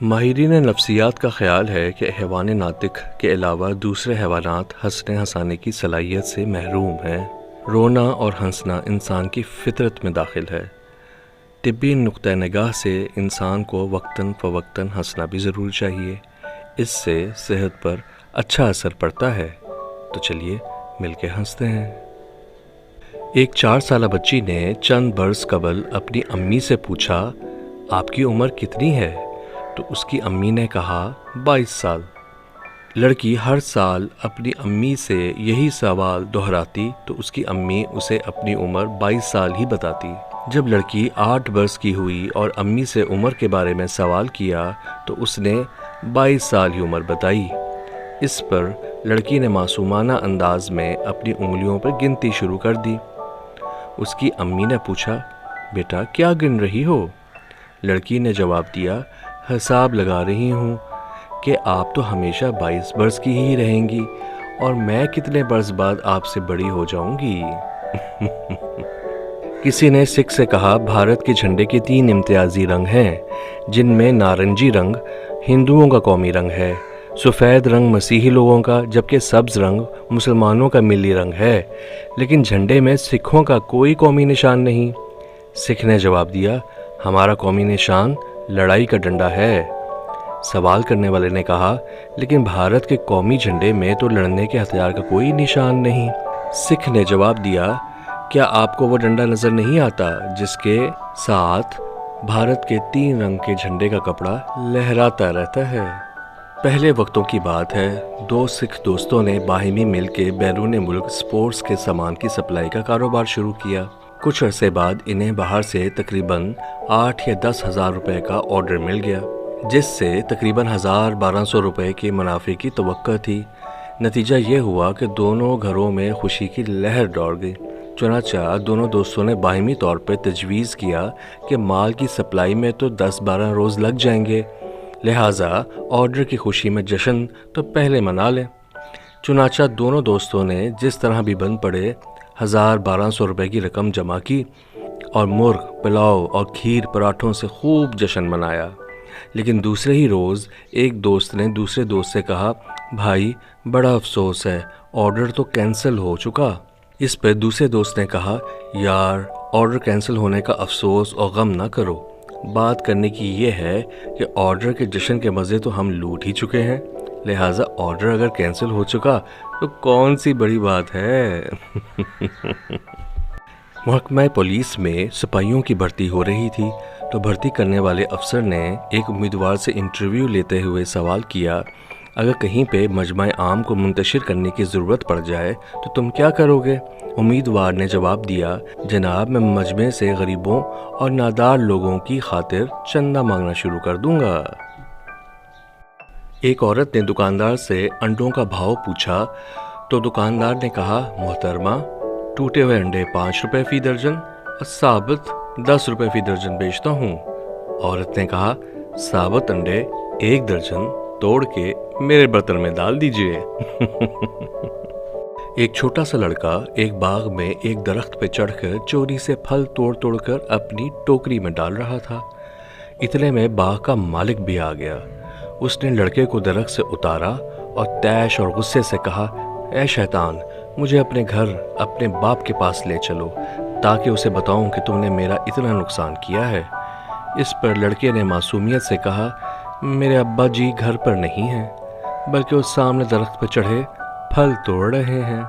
ماہرین نفسیات کا خیال ہے کہ حیوان ناطق کے علاوہ دوسرے حیوانات ہنسنے ہنسانے کی صلاحیت سے محروم ہیں۔ رونا اور ہنسنا انسان کی فطرت میں داخل ہے۔ طبی نقطہ نگاہ سے انسان کو وقتاً فوقتاً ہنسنا بھی ضرور چاہیے، اس سے صحت پر اچھا اثر پڑتا ہے۔ تو چلیے مل کے ہنستے ہیں۔ ایک 4 سالہ بچی نے چند برس قبل اپنی امی سے پوچھا، آپ کی عمر کتنی ہے؟ تو اس کی امی نے کہا 22 سال۔ لڑکی ہر سال اپنی امی سے یہی سوال دہراتی تو اس کی امی اسے اپنی عمر 22 سال ہی بتاتی۔ جب لڑکی 8 برس کی ہوئی اور امی سے عمر کے بارے میں سوال کیا تو اس نے 22 سال ہی عمر بتائی۔ اس پر لڑکی نے معصومانہ انداز میں اپنی انگلیوں پر گنتی شروع کر دی۔ اس کی امی نے پوچھا، بیٹا کیا گن رہی ہو؟ لڑکی نے جواب دیا، حساب لگا رہی ہوں کہ آپ تو ہمیشہ 22 برس کی ہی رہیں گی اور میں کتنے برس بعد آپ سے بڑی ہو جاؤں گی۔ کسی نے سکھ سے کہا، بھارت کے جھنڈے کے 3 امتیازی رنگ ہیں، جن میں نارنجی رنگ ہندوؤں کا قومی رنگ ہے، سفید رنگ مسیحی لوگوں کا، جبکہ سبز رنگ مسلمانوں کا ملی رنگ ہے، لیکن جھنڈے میں سکھوں کا کوئی قومی نشان نہیں۔ سکھ نے جواب دیا، ہمارا قومی نشان لڑائی کا ڈنڈا ہے۔ سوال کرنے والے نے کہا، لیکن بھارت کے قومی جھنڈے میں تو لڑنے کے ہتھیار کا کوئی نشان نہیں۔ سکھ نے جواب دیا، کیا آپ کو وہ ڈنڈا نظر نہیں آتا جس کے ساتھ بھارت کے 3 رنگ کے جھنڈے کا کپڑا لہراتا رہتا ہے؟ پہلے وقتوں کی بات ہے، 2 سکھ دوستوں نے باہمی مل کے بیرون ملک سپورٹس کے سامان کی سپلائی کا کاروبار شروع کیا۔ کچھ عرصے بعد انہیں باہر سے تقریباً 8 یا 10 ہزار روپے کا آرڈر مل گیا، جس سے تقریباً 1200 روپے کے منافع کی توقع تھی۔ نتیجہ یہ ہوا کہ دونوں گھروں میں خوشی کی لہر دوڑ گئی۔ چنانچہ دونوں دوستوں نے باہمی طور پر تجویز کیا کہ مال کی سپلائی میں تو 10-12 روز لگ جائیں گے، لہٰذا آرڈر کی خوشی میں جشن تو پہلے منا لیں۔ چنانچہ دونوں دوستوں نے جس طرح بھی بن پڑے 1200 روپے کی رقم جمع کی اور مرغ، پلاؤ اور کھیر پراٹھوں سے خوب جشن منایا۔ لیکن دوسرے ہی روز ایک دوست نے دوسرے دوست سے کہا، بھائی بڑا افسوس ہے، آرڈر تو کینسل ہو چکا۔ اس پہ دوسرے دوست نے کہا، یار آرڈر کینسل ہونے کا افسوس اور غم نہ کرو، بات کرنے کی یہ ہے کہ آرڈر کے جشن کے مزے تو ہم لوٹ ہی چکے ہیں، لہٰذا آرڈر اگر کینسل ہو چکا تو کون سی بڑی بات ہے۔ محکمہ پولیس میں سپاہیوں کی بھرتی ہو رہی تھی تو بھرتی کرنے والے افسر نے ایک امیدوار سے انٹرویو لیتے ہوئے سوال کیا، اگر کہیں پہ مجمع عام کو منتشر کرنے کی ضرورت پڑ جائے تو تم کیا کرو گے؟ امیدوار نے جواب دیا، جناب میں مجمع سے غریبوں اور نادار لوگوں کی خاطر چندہ مانگنا شروع کر دوں گا۔ ایک عورت نے دکاندار سے انڈوں کا بھاؤ پوچھا تو دکاندار نے کہا، محترمہ ٹوٹے ہوئے انڈے 5 روپے فی درجن اور ثابت 10 روپے فی درجن بیچتا ہوں۔ عورت نے کہا، ثابت انڈے 1 درجن توڑ کے میرے برتن میں ڈال دیجئے۔ ایک چھوٹا سا لڑکا ایک باغ میں ایک درخت پہ چڑھ کر چوری سے پھل توڑ توڑ کر اپنی ٹوکری میں ڈال رہا تھا۔ اتنے میں باغ کا مالک بھی آ گیا۔ اس نے لڑکے کو درخت سے اتارا اور طیش اور غصے سے کہا، اے شیطان، مجھے اپنے گھر اپنے باپ کے پاس لے چلو تاکہ اسے بتاؤں کہ تم نے میرا اتنا نقصان کیا ہے۔ اس پر لڑکے نے معصومیت سے کہا، میرے ابا جی گھر پر نہیں ہیں، بلکہ وہ سامنے درخت پر چڑھے پھل توڑ رہے ہیں۔